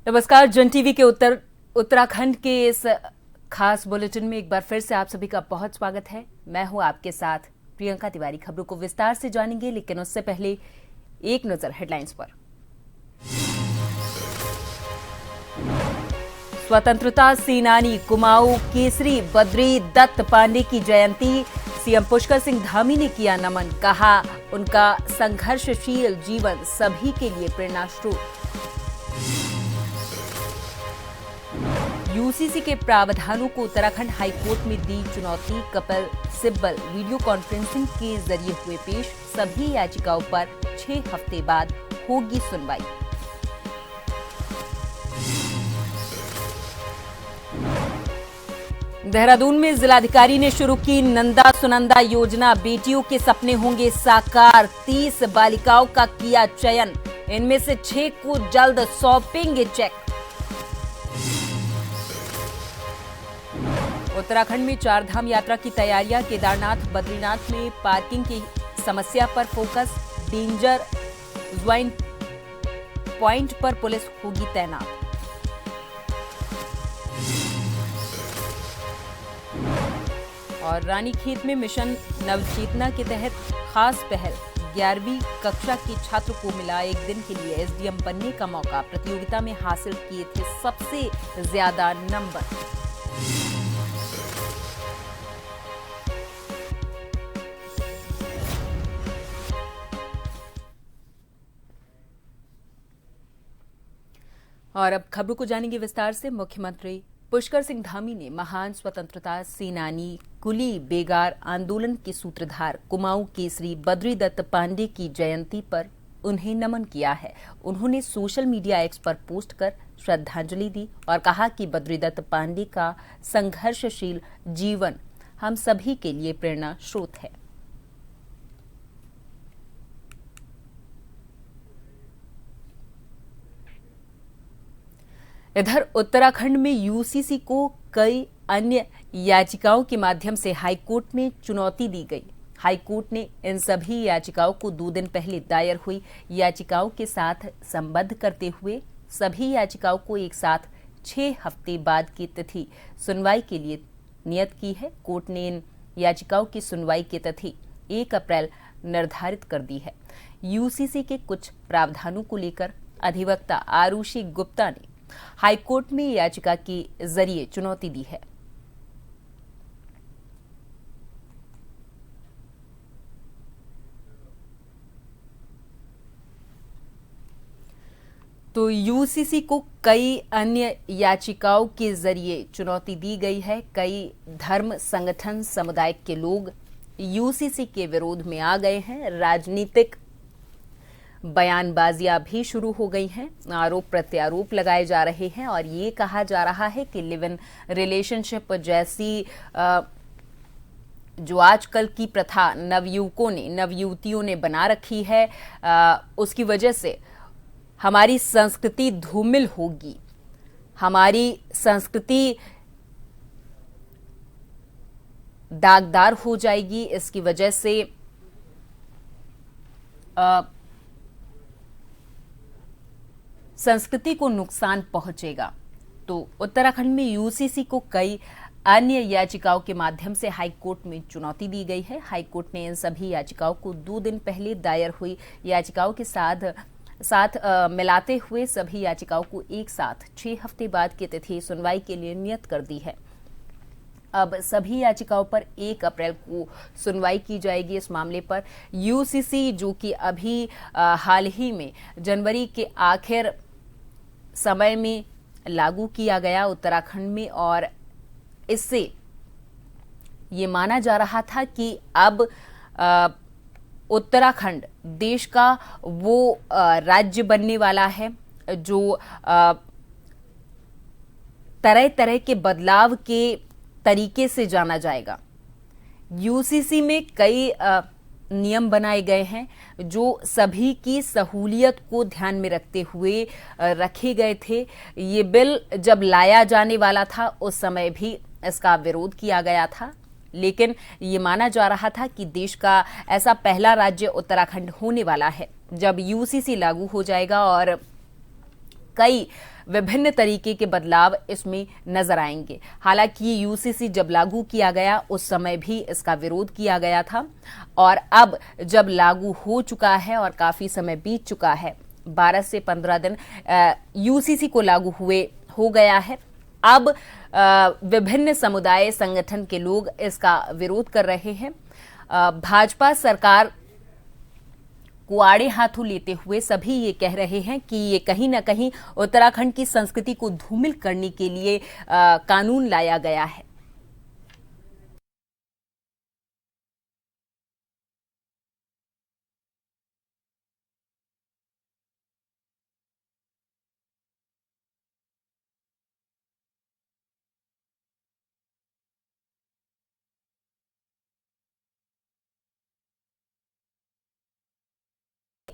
नमस्कार। जन टीवी के उत्तराखंड के इस खास बुलेटिन में एक बार फिर से आप सभी का बहुत स्वागत है। मैं हूं आपके साथ प्रियंका तिवारी। खबरों को विस्तार से जानेंगे, लेकिन उससे पहले एक नजर हेडलाइंस पर। स्वतंत्रता सेनानी कुमाऊं केसरी बद्री दत्त पांडे की जयंती, सीएम पुष्कर सिंह धामी ने किया नमन। कहा, उनका संघर्षशील जीवन सभी के लिए प्रेरणा स्रोत। यूसीसी के प्रावधानों को उत्तराखंड हाईकोर्ट में दी चुनौती। कपिल सिब्बल वीडियो कॉन्फ्रेंसिंग के जरिए हुए पेश। सभी याचिकाओं पर 6 हफ्ते बाद होगी सुनवाई। देहरादून में जिलाधिकारी ने शुरू की नंदा सुनंदा योजना। बेटियों के सपने होंगे साकार। 30 बालिकाओं का किया चयन। इनमें से 6 को जल्द सौंपेंगे चेक। उत्तराखंड में 4 धाम यात्रा की तैयारियां। केदारनाथ बद्रीनाथ में पार्किंग की समस्या पर फोकस। डेंजर ज्वाइन पॉइंट पर पुलिस होगी तैनात। और रानीखेत में मिशन नवचेतना के तहत खास पहल। 11वीं कक्षा के छात्र को मिला एक दिन के लिए एसडीएम बनने का मौका। प्रतियोगिता में हासिल किए थे सबसे ज्यादा नंबर। और अब खबरों को जानेंगे विस्तार से। मुख्यमंत्री पुष्कर सिंह धामी ने महान स्वतंत्रता सेनानी, कुली बेगार आंदोलन के सूत्रधार कुमाऊं केसरी बद्री दत्त पांडे की जयंती पर उन्हें नमन किया है। उन्होंने सोशल मीडिया एक्स पर पोस्ट कर श्रद्धांजलि दी और कहा कि बद्री दत्त पांडे का संघर्षशील जीवन हम सभी के लिए प्रेरणा स्रोत है। इधर उत्तराखंड में यूसीसी को कई अन्य याचिकाओं के माध्यम से हाईकोर्ट में चुनौती दी गई। हाईकोर्ट ने इन सभी याचिकाओं को 2 दिन पहले दायर हुई याचिकाओं के साथ संबद्ध करते हुए सभी याचिकाओं को एक साथ 6 हफ्ते बाद की तिथि सुनवाई के लिए नियत की है। कोर्ट ने इन याचिकाओं की सुनवाई की तिथि 1 अप्रैल निर्धारित कर दी है। यूसीसी के कुछ प्रावधानों को लेकर अधिवक्ता आरुषि गुप्ता ने हाईकोर्ट में याचिका के जरिए चुनौती दी है। तो यूसीसी को कई अन्य याचिकाओं के जरिए चुनौती दी गई है। कई धर्म संगठन समुदाय के लोग यूसीसी के विरोध में आ गए हैं। राजनीतिक बयानबाजियां भी शुरू हो गई हैं। आरोप प्रत्यारोप लगाए जा रहे हैं और ये कहा जा रहा है कि लिव इन रिलेशनशिप जैसी जो आजकल की प्रथा नवयुवतियों ने बना रखी है, उसकी वजह से हमारी संस्कृति धूमिल होगी, हमारी संस्कृति दागदार हो जाएगी। इसकी वजह से संस्कृति को नुकसान पहुंचेगा। तो उत्तराखंड में यूसीसी को कई अन्य याचिकाओं के माध्यम से हाईकोर्ट में चुनौती दी गई है। हाईकोर्ट ने इन सभी याचिकाओं को 2 दिन पहले दायर हुई याचिकाओं के साथ मिलाते हुए सभी याचिकाओं को एक साथ 6 हफ्ते बाद की तिथि सुनवाई के लिए नियत कर दी है। अब सभी याचिकाओं पर 1 अप्रैल को सुनवाई की जाएगी। इस मामले पर यूसीसी, जो कि अभी हाल ही में जनवरी के आखिर समय में लागू किया गया उत्तराखंड में, और इससे ये माना जा रहा था कि अब उत्तराखंड देश का वो राज्य बनने वाला है जो तरह तरह के बदलाव के तरीके से जाना जाएगा। यूसीसी में कई नियम बनाए गए हैं जो सभी की सहूलियत को ध्यान में रखते हुए रखे गए थे। ये बिल जब लाया जाने वाला था उस समय भी इसका विरोध किया गया था, लेकिन ये माना जा रहा था कि देश का ऐसा पहला राज्य उत्तराखंड होने वाला है जब यूसीसी लागू हो जाएगा और कई विभिन्न तरीके के बदलाव इसमें नजर आएंगे। हालांकि यूसीसी जब लागू किया गया उस समय भी इसका विरोध किया गया था और अब जब लागू हो चुका है और काफी समय बीत चुका है, 12 से 15 दिन यूसीसी को लागू हुए हो गया है, अब विभिन्न समुदाय संगठन के लोग इसका विरोध कर रहे हैं। भाजपा सरकार को आड़े हाथों लेते हुए सभी ये कह रहे हैं कि ये कहीं ना कहीं उत्तराखंड की संस्कृति को धूमिल करने के लिए कानून लाया गया है।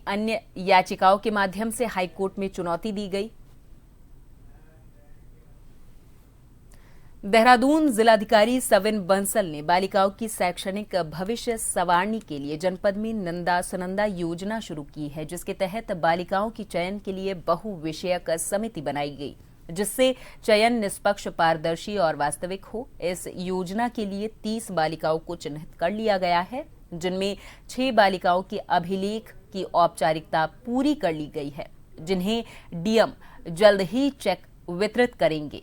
अन्य याचिकाओं के माध्यम से हाईकोर्ट में चुनौती दी गई। देहरादून जिलाधिकारी सविन बंसल ने बालिकाओं की शैक्षणिक भविष्य संवारने के लिए जनपद में नंदा सुनंदा योजना शुरू की है, जिसके तहत बालिकाओं की चयन के लिए बहुविषयक समिति बनाई गई, जिससे चयन निष्पक्ष, पारदर्शी और वास्तविक हो। इस योजना के लिए 30 बालिकाओं को चिन्हित कर लिया गया है, जिनमें 6 बालिकाओं के अभिलेख की औपचारिकता पूरी कर ली गई है, जिन्हें डीएम जल्द ही चेक वितरित करेंगे।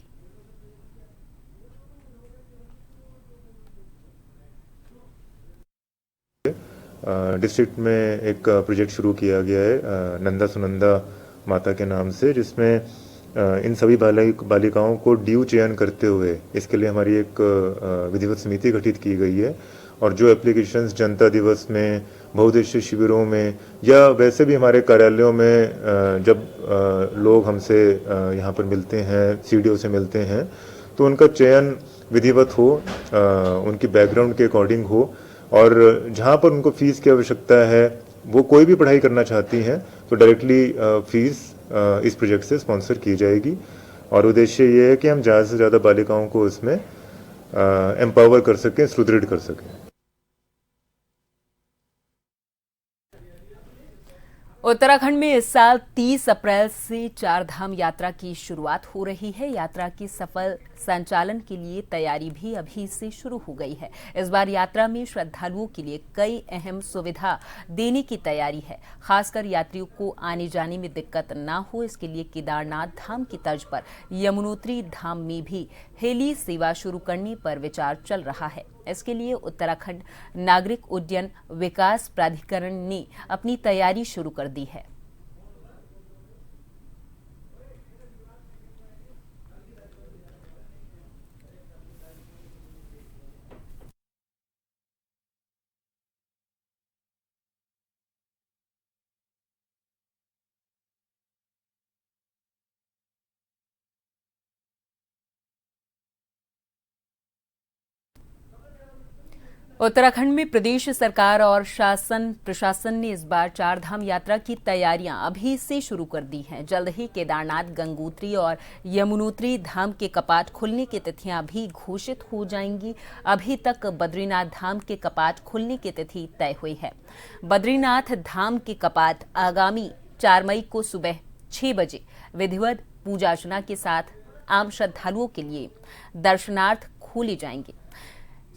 डिस्ट्रिक्ट में एक प्रोजेक्ट शुरू किया गया है नंदा सुनंदा माता के नाम से, जिसमें इन सभी बालिकाओं को ड्यू चयन करते हुए इसके लिए हमारी एक विधिवत समिति गठित की गई है। और जो एप्लीकेशंस जनता दिवस में, बहुउद्देशीय शिविरों में या वैसे भी हमारे कार्यालयों में जब लोग हमसे यहाँ पर मिलते हैं, सीडीओ से मिलते हैं, तो उनका चयन विधिवत हो, उनकी बैकग्राउंड के अकॉर्डिंग हो, और जहाँ पर उनको फीस की आवश्यकता है, वो कोई भी पढ़ाई करना चाहती हैं तो डायरेक्टली फीस इस प्रोजेक्ट से स्पॉन्सर की जाएगी। और उद्देश्य ये है कि हम ज़्यादा से ज़्यादा बालिकाओं को इसमें एम्पावर कर सकें, सुदृढ़ कर सकें। उत्तराखंड में इस साल 30 अप्रैल से चारधाम यात्रा की शुरुआत हो रही है। यात्रा के सफल संचालन के लिए तैयारी भी अभी से शुरू हो गई है। इस बार यात्रा में श्रद्धालुओं के लिए कई अहम सुविधा देने की तैयारी है। खासकर यात्रियों को आने जाने में दिक्कत ना हो, इसके लिए केदारनाथ धाम की तर्ज पर यमुनोत्री धाम में भी हेली सेवा शुरू करने पर विचार चल रहा है। इसके लिए उत्तराखंड नागरिक उड्डयन विकास प्राधिकरण ने अपनी तैयारी शुरू कर दी है। उत्तराखंड में प्रदेश सरकार और प्रशासन ने इस बार चारधाम यात्रा की तैयारियां अभी से शुरू कर दी हैं। जल्द ही केदारनाथ, गंगोत्री और यमुनोत्री धाम के कपाट खुलने की तिथियां भी घोषित हो जाएंगी। अभी तक बद्रीनाथ धाम के कपाट खुलने की तिथि तय हुई है। बद्रीनाथ धाम के कपाट आगामी 4 मई को सुबह 6 बजे विधिवत पूजा अर्चना के साथ आम श्रद्धालुओं के लिए दर्शनार्थ खोले जाएंगे।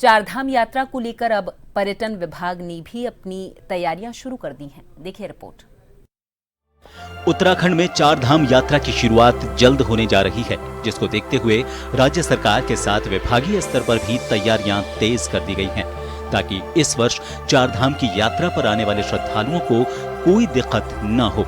चारधाम यात्रा को लेकर अब पर्यटन विभाग ने भी अपनी तैयारियां शुरू कर दी हैं। देखिए रिपोर्ट। उत्तराखंड में चारधाम यात्रा की शुरुआत जल्द होने जा रही है, जिसको देखते हुए राज्य सरकार के साथ विभागीय स्तर पर भी तैयारियां तेज कर दी गई हैं, ताकि इस वर्ष चारधाम की यात्रा पर आने वाले श्रद्धालुओं को कोई दिक्कत न हो।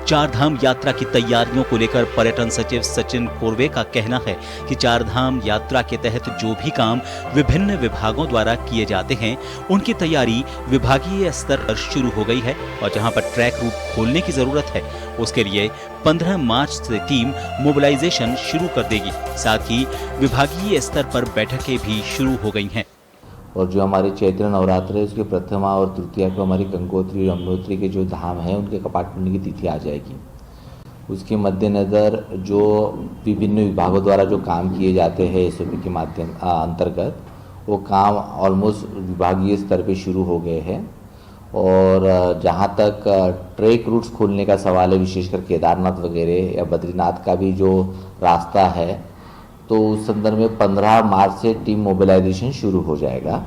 चारधाम यात्रा की तैयारियों को लेकर पर्यटन सचिव सचिन कोरवे का कहना है कि चारधाम यात्रा के तहत जो भी काम विभिन्न विभागों द्वारा किए जाते हैं, उनकी तैयारी विभागीय स्तर पर शुरू हो गई है और जहां पर ट्रैक रूट खोलने की जरूरत है, उसके लिए 15 मार्च से टीम मोबिलाइजेशन शुरू कर देगी। साथ ही विभागीय स्तर पर बैठकें भी शुरू हो गई हैं। और जो हमारे चैत्र नवरात्र है, उसके प्रथमा और तृतीया को हमारी गंगोत्री और यमुनोत्री के जो धाम हैं, उनके कपाट खुलने की तिथि आ जाएगी। उसके मद्देनज़र जो विभिन्न विभागों द्वारा जो काम किए जाते हैं एसओपी के माध्यम अंतर्गत, वो काम ऑलमोस्ट विभागीय स्तर पे शुरू हो गए हैं और जहाँ तक ट्रेक रूट्स खोलने का सवाल है, विशेषकर केदारनाथ वगैरह या बद्रीनाथ का भी जो रास्ता है, तो उस संदर्भ में 15 मार्च से टीम मोबिलाइजेशन शुरू हो जाएगा।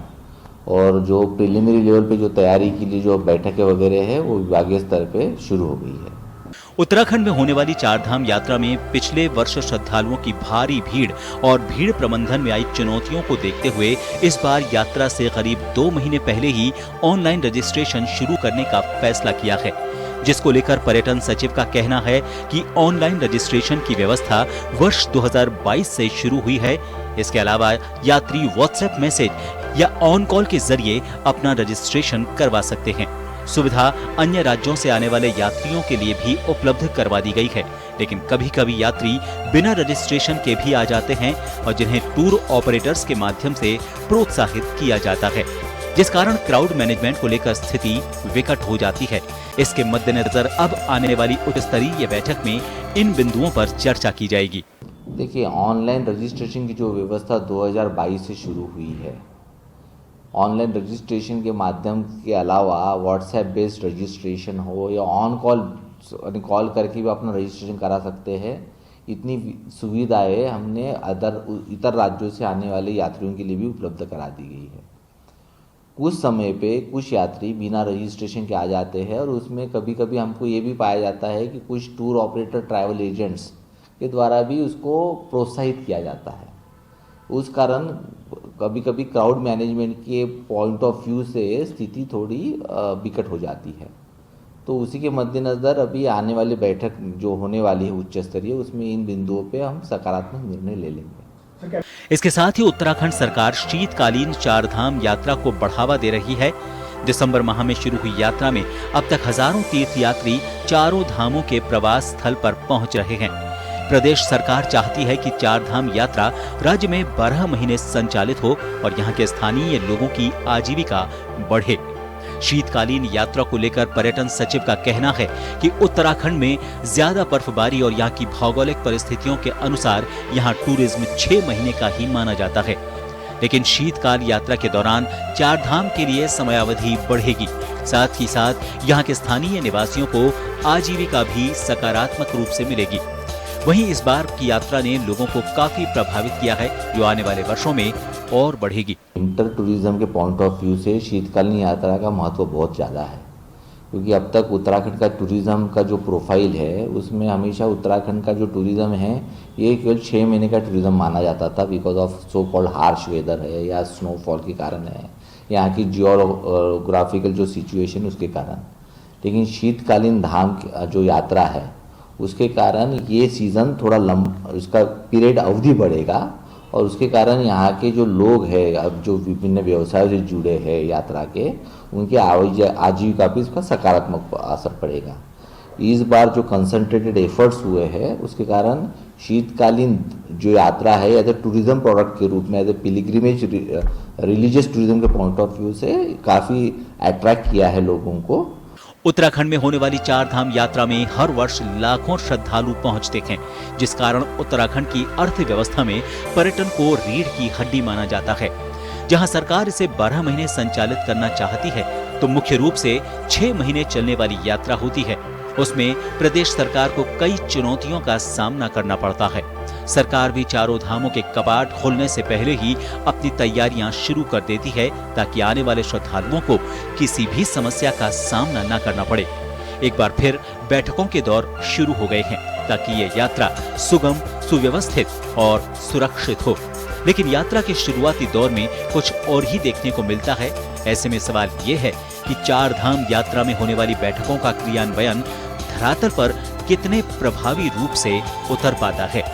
और जो प्रिलिमिनरी लेवल पे जो तैयारी के लिए जो बैठकें वगैरह है वो विभागीय स्तर पे शुरू हो गई है। उत्तराखंड में होने वाली चारधाम यात्रा में पिछले वर्ष श्रद्धालुओं की भारी भीड़ और भीड़ प्रबंधन में आई चुनौतियों को देखते हुए इस बार यात्रा से करीब 2 महीने पहले ही ऑनलाइन रजिस्ट्रेशन शुरू करने का फैसला किया है, जिसको लेकर पर्यटन सचिव का कहना है कि ऑनलाइन रजिस्ट्रेशन की व्यवस्था वर्ष 2022 से शुरू हुई है। इसके अलावा यात्री व्हाट्सएप मैसेज या ऑन कॉल के जरिए अपना रजिस्ट्रेशन करवा सकते हैं। सुविधा अन्य राज्यों से आने वाले यात्रियों के लिए भी उपलब्ध करवा दी गई है, लेकिन कभी कभी यात्री बिना रजिस्ट्रेशन के भी आ जाते हैं और जिन्हें टूर ऑपरेटर्स के माध्यम से प्रोत्साहित किया जाता है, जिस कारण क्राउड मैनेजमेंट को लेकर स्थिति विकट हो जाती है। इसके मद्देनजर अब आने वाली उच्च स्तरीय बैठक में इन बिंदुओं पर चर्चा की जाएगी। देखिए, ऑनलाइन रजिस्ट्रेशन की जो व्यवस्था 2022 से शुरू हुई है, ऑनलाइन रजिस्ट्रेशन के माध्यम के अलावा व्हाट्सएप बेस्ड रजिस्ट्रेशन हो या ऑन कॉल करके भी अपना रजिस्ट्रेशन करा सकते हैं। इतनी सुविधाएं हमने इतर राज्यों से आने वाले यात्रियों के लिए भी उपलब्ध करा दी गई है। कुछ समय पे कुछ यात्री बिना रजिस्ट्रेशन के आ जाते हैं और उसमें कभी कभी हमको ये भी पाया जाता है कि कुछ टूर ऑपरेटर ट्रैवल एजेंट्स के द्वारा भी उसको प्रोत्साहित किया जाता है। उस कारण कभी कभी क्राउड मैनेजमेंट के पॉइंट ऑफ व्यू से स्थिति थोड़ी विकट हो जाती है। तो उसी के मद्देनज़र अभी आने वाली बैठक जो होने वाली है उच्च स्तरीय, उसमें इन बिंदुओं पे हम सकारात्मक निर्णय ले लेंगे। इसके साथ ही उत्तराखंड सरकार शीतकालीन चारधाम यात्रा को बढ़ावा दे रही है। दिसंबर माह में शुरू हुई यात्रा में अब तक हजारों तीर्थयात्री चारों धामों के प्रवास स्थल पर पहुंच रहे हैं। प्रदेश सरकार चाहती है कि चारधाम यात्रा राज्य में 12 महीने संचालित हो और यहाँ के स्थानीय लोगों की आजीविका बढ़े। शीतकालीन यात्रा को लेकर पर्यटन सचिव का कहना है कि उत्तराखंड में ज्यादा बर्फबारी और यहाँ की भौगोलिक परिस्थितियों के अनुसार यहाँ टूरिज्म 6 महीने का ही माना जाता है, लेकिन शीतकाल यात्रा के दौरान चारधाम के लिए समयावधि बढ़ेगी। साथ ही साथ यहाँ के स्थानीय निवासियों को आजीविका भी सकारात्मक रूप से मिलेगी। वहीं इस बार की यात्रा ने लोगों को काफी प्रभावित किया है, जो आने वाले वर्षों में और बढ़ेगी। विंटर टूरिज्म के पॉइंट ऑफ व्यू से शीतकालीन यात्रा का महत्व बहुत ज़्यादा है, क्योंकि अब तक उत्तराखंड का टूरिज्म का जो प्रोफाइल है उसमें हमेशा उत्तराखंड का जो टूरिज्म है ये केवल 6 महीने का टूरिज्म माना जाता था, because of so called harsh weather है या स्नोफॉल के कारण है, यहाँ की जियोग्राफिकल जो सिचुएशन उसके कारण। लेकिन शीतकालीन धाम जो यात्रा है उसके कारण ये सीज़न थोड़ा इसका पीरियड अवधि बढ़ेगा और उसके कारण यहाँ के जो लोग हैं, अब जो विभिन्न व्यवसायों से जुड़े हैं यात्रा के, उनके आजीविका पर इसका सकारात्मक असर पड़ेगा। इस बार जो कंसंट्रेटेड एफर्ट्स हुए हैं उसके कारण शीतकालीन जो यात्रा है एज ए टूरिज्म प्रोडक्ट के रूप में, as a pilgrimage religious tourism के पॉइंट ऑफ व्यू से काफ़ी अट्रैक्ट किया है लोगों को। उत्तराखंड में होने वाली चारधाम यात्रा में हर वर्ष लाखों श्रद्धालु पहुंचते हैं, जिस कारण उत्तराखंड की अर्थव्यवस्था में पर्यटन को रीढ़ की हड्डी माना जाता है। जहां सरकार इसे 12 महीने संचालित करना चाहती है, तो मुख्य रूप से 6 महीने चलने वाली यात्रा होती है। उसमें प्रदेश सरकार को कई चुनौतियों का सामना करना पड़ता है। सरकार भी चारों धामों के कपाट खोलने से पहले ही अपनी तैयारियां शुरू कर देती है, ताकि आने वाले श्रद्धालुओं को किसी भी समस्या का सामना न करना पड़े। एक बार फिर बैठकों के दौर शुरू हो गए हैं, ताकि ये यात्रा सुगम, सुव्यवस्थित और सुरक्षित हो। लेकिन यात्रा के शुरुआती दौर में कुछ और ही देखने को मिलता है। ऐसे में सवाल ये है कि चारधाम यात्रा में होने वाली बैठकों का क्रियान्वयन धरातल पर कितने प्रभावी रूप से उतर पाता है।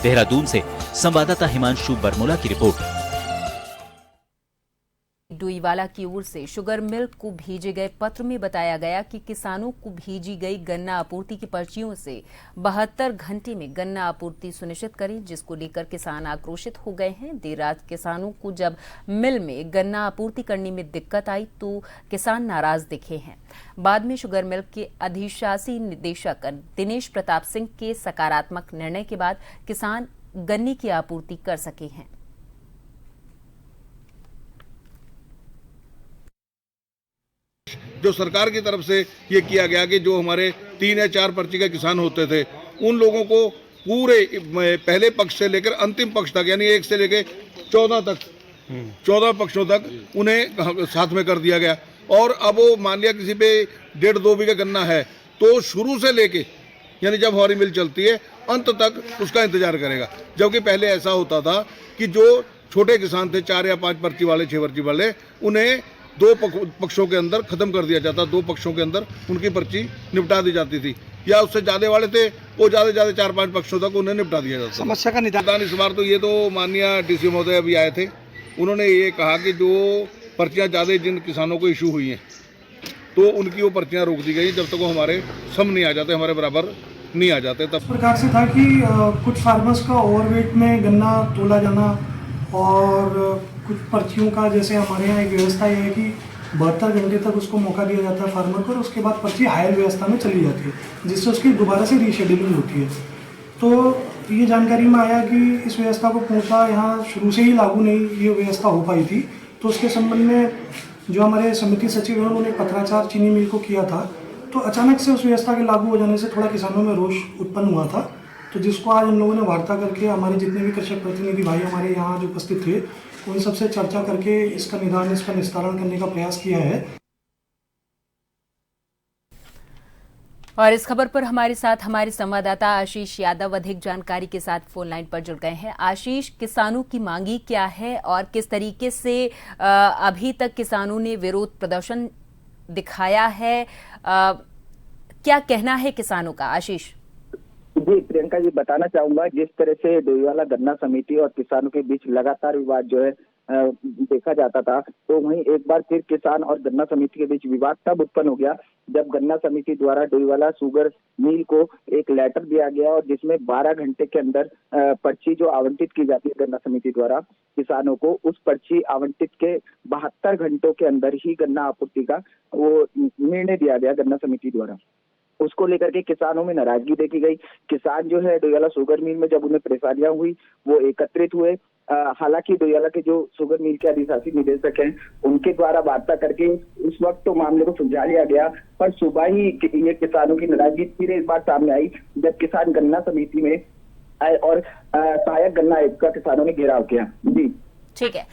देहरादून से संवाददाता हिमांशु बरमोला की रिपोर्ट। डोईवाला की ओर से शुगर मिल को भेजे गए पत्र में बताया गया कि किसानों को भेजी गई गन्ना आपूर्ति की पर्चियों से 72 घंटे में गन्ना आपूर्ति सुनिश्चित करें, जिसको लेकर किसान आक्रोशित हो गए हैं। देर रात किसानों को जब मिल में गन्ना आपूर्ति करने में दिक्कत आई तो किसान नाराज दिखे हैं। बाद में शुगर मिल के अधिशासी निदेशक दिनेश प्रताप सिंह के सकारात्मक निर्णय के बाद किसान गन्ने की आपूर्ति कर सके हैं। जो सरकार की तरफ से ये किया गया कि जो हमारे 3 या 4 पर्ची के किसान होते थे उन लोगों को पूरे पहले पक्ष से लेकर अंतिम पक्ष तक यानी 1 से लेकर 14 पक्षों तक उन्हें साथ में कर दिया गया। और अब वो मान लिया किसी पे 1.5-2 बीघा गन्ना है तो शुरू से लेके यानी जब हमारी मिल चलती है अंत तक उसका इंतजार करेगा, जबकि पहले ऐसा होता था कि जो छोटे किसान थे 4 या 5 पर्ची वाले 6 पर्ची वाले उन्हें 2 पक्षों के अंदर खत्म कर दिया जाता, 2 पक्षों के अंदर उनकी पर्ची निपटा दी जाती थी, या उससे ज्यादा वाले थे वो ज्यादा 4-5 पक्षों तक उन्हें निपटा दिया जाता। समस्या का निदान इस बार तो ये तो माननीय डीसी महोदय अभी आए थे, उन्होंने ये कहा कि जो पर्चियां ज्यादा जिन किसानों को इशू हुई हैं तो उनकी वो पर्चियां रोक दी गई जब तक वो हमारे सम नहीं आ जाते, हमारे बराबर नहीं आ जाते। तब प्रकार से था कि कुछ फार्मर्स का ओवरवेट में गन्ना तोला जाना और कुछ पर्चियों का, जैसे हमारे यहाँ एक व्यवस्था ये है कि 72 घंटे तक उसको मौका दिया जाता है फार्मर को और उसके बाद पर्ची हायर व्यवस्था में चली जाती है जिससे उसकी दोबारा से रीशेड्यूलिंग होती है। तो ये जानकारी में आया कि इस व्यवस्था को पूर्णतः यहाँ शुरू से ही लागू नहीं ये व्यवस्था हो पाई थी, तो उसके संबंध में जो हमारे समिति सचिव हैं उन्होंने पत्राचार चीनी मिल को किया था। तो अचानक से उस व्यवस्था के लागू हो जाने से थोड़ा किसानों में रोष उत्पन्न हुआ था, तो जिसको आज हम लोगों ने वार्ता करके हमारे जितने भी कृषक प्रतिनिधि भाई हमारे यहाँ जो उपस्थित थे उन सबसे चर्चा करके इसका निदान, इसका निस्तारण करने का प्रयास किया है। और इस खबर पर हमारे साथ हमारे संवाददाता आशीष यादव अधिक जानकारी के साथ फोन लाइन पर जुड़ गए हैं। आशीष, किसानों की मांगी क्या है और किस तरीके से अभी तक किसानों ने विरोध प्रदर्शन दिखाया है, क्या कहना है किसानों का? आशीष जी प्रियंका जी, बताना चाहूंगा जिस तरह से डोईवाला गन्ना समिति और किसानों के बीच लगातार विवाद जो है देखा जाता था, तो वहीं एक बार फिर किसान और गन्ना समिति के बीच विवाद तब उत्पन्न हो गया जब गन्ना समिति द्वारा डोईवाला शुगर मिल को एक लेटर दिया गया और जिसमें 12 घंटे के अंदर पर्ची जो आवंटित की जाती है गन्ना समिति द्वारा किसानों को, उस पर्ची आवंटित के 72 घंटों के अंदर ही गन्ना आपूर्ति का वो निर्णय दिया गया गन्ना समिति द्वारा। उसको लेकर के किसानों में नाराजगी देखी गई। किसान जो है डोईवाला शुगर मिल में जब उन्हें परेशानियां हुई वो एकत्रित हुए। हालांकि डोईवाला के जो शुगर मिल के अधिशासी निदेशक हैं उनके द्वारा वार्ता करके उस वक्त तो मामले को सुलझा लिया गया, पर सुबह ही ये किसानों की नाराजगी फिर एक बार सामने आई जब किसान गन्ना समिति में आए और सहायक गन्ना आयुक्त का किसानों ने घेराव किया। जी ठीक है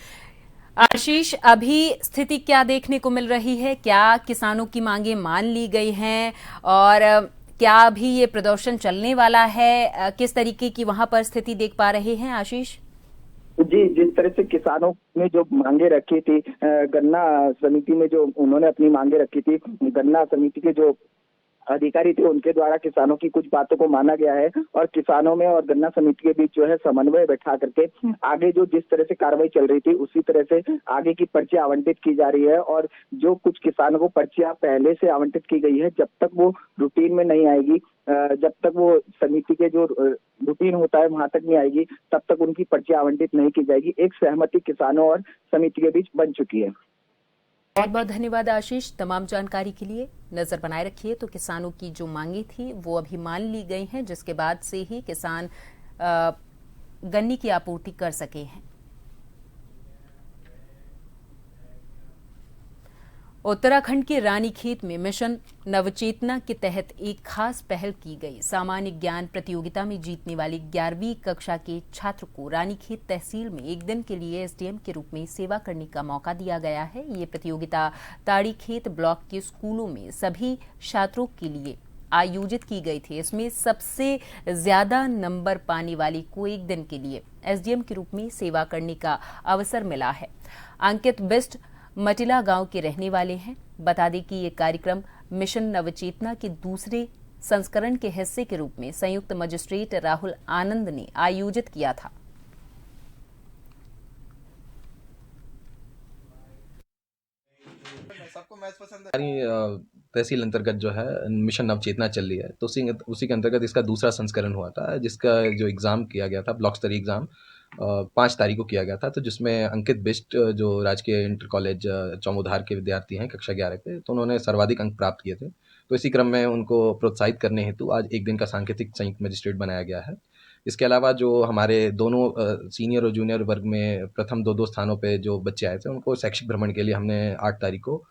आशीष, अभी स्थिति क्या देखने को मिल रही है? क्या किसानों की मांगे मान ली गई हैं और क्या अभी ये प्रदर्शन चलने वाला है? किस तरीके की वहां पर स्थिति देख पा रहे हैं आशीष? जी, जिस तरह से किसानों ने जो मांगे रखी थी गन्ना समिति में, जो उन्होंने अपनी मांगे रखी थी, गन्ना समिति के जो अधिकारी थे उनके द्वारा किसानों की कुछ बातों को माना गया है और किसानों में और गन्ना समिति के बीच जो है समन्वय बैठा करके आगे जो जिस तरह से कार्रवाई चल रही थी उसी तरह से आगे की पर्चियां आवंटित की जा रही है। और जो कुछ किसानों को पर्चियां पहले से आवंटित की गई है, जब तक वो रूटीन में नहीं आएगी, जब तक वो समिति के जो रूटीन होता है वहां तक नहीं आएगी, तब तक उनकी पर्चियां आवंटित नहीं की जाएगी। एक सहमति किसानों और समिति के बीच बन चुकी है। बहुत बहुत धन्यवाद आशीष, तमाम जानकारी के लिए। नजर बनाए रखिए। तो किसानों की जो मांगी थी वो अभी मान ली गई हैं, जिसके बाद से ही किसान गन्ने की आपूर्ति कर सके हैं। उत्तराखंड के रानीखेत में मिशन नवचेतना के तहत एक खास पहल की गई। सामान्य ज्ञान प्रतियोगिता में जीतने वाली 11वीं कक्षा के छात्र को रानीखेत तहसील में एक दिन के लिए एसडीएम के रूप में सेवा करने का मौका दिया गया है। ये प्रतियोगिता ताड़ीखेत ब्लॉक के स्कूलों में सभी छात्रों के लिए आयोजित की गई थी। इसमें सबसे ज्यादा नंबर पाने वाली को एक दिन के लिए एसडीएम के रूप में सेवा करने का अवसर मिला है। अंकित बिष्ट मटिला गांव के रहने वाले हैं। बता दें कि ये कार्यक्रम मिशन नवचेतना के दूसरे संस्करण के हिस्से के रूप में संयुक्त मजिस्ट्रेट राहुल आनंद ने आयोजित किया था। तहसील अंतर्गत जो है मिशन नवचेतना चल रही है, तो उसी के अंतर्गत इसका दूसरा संस्करण हुआ था, जिसका जो एग्ज़ाम किया गया था, ब्लॉक स्तरीय एग्ज़ाम 5 तारीख को किया गया था। तो जिसमें अंकित बिष्ट जो राजकीय इंटर कॉलेज चौमुधार के विद्यार्थी हैं कक्षा 11 के, तो उन्होंने सर्वाधिक अंक प्राप्त किए थे। तो इसी क्रम में उनको प्रोत्साहित करने हेतु आज एक दिन का सांकेतिक संयुक्त मजिस्ट्रेट बनाया गया है। इसके अलावा जो हमारे दोनों सीनियर और जूनियर वर्ग में प्रथम 2 स्थानों पे जो बच्चे आए थे, उनको शैक्षिक भ्रमण के लिए हमने 8 तारीख को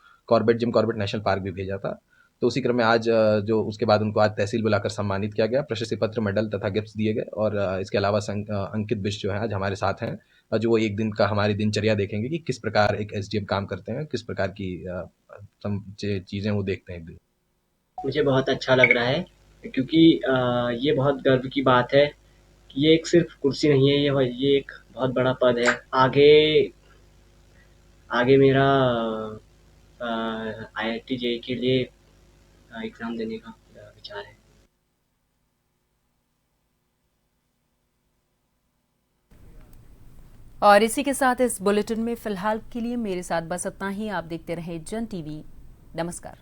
जिम कॉर्बेट नेशनल पार्क भी भेजा था। तो उसी क्रम में आज जो उसके बाद उनको आज तहसील बुलाकर सम्मानित किया गया, प्रशस्ति पत्र, मेडल तथा गिफ्ट्स दिए गए। और इसके अलावा अंकित बिष्ट जो है आज हमारे साथ हैं, जो वो एक दिन का हमारी दिनचर्या देखेंगे कि किस प्रकार एक एसडीएम काम करते हैं, किस प्रकार की चीज़ें वो देखते हैं। मुझे बहुत अच्छा लग रहा है क्योंकि ये बहुत गर्व की बात है कि ये एक सिर्फ कुर्सी नहीं है, ये एक बहुत बड़ा पद है। आगे मेरा IIT JEE के लिए एग्ज़ाम देने का विचार है। और इसी के साथ इस बुलेटिन में फिलहाल के लिए मेरे साथ बस इतना ही। आप देखते रहें जन टीवी। नमस्कार।